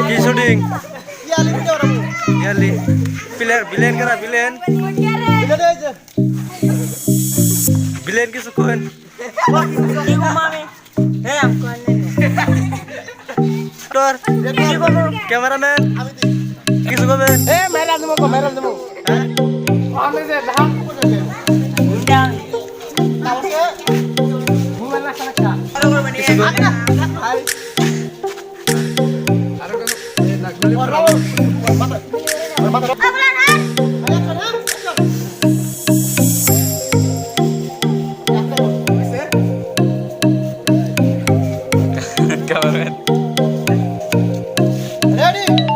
কি shooting ইয়ালি player villain করা villain villain কিছু কোন তোর ক্যামেরাম্যান কিছু কবে Cameraman. Ready?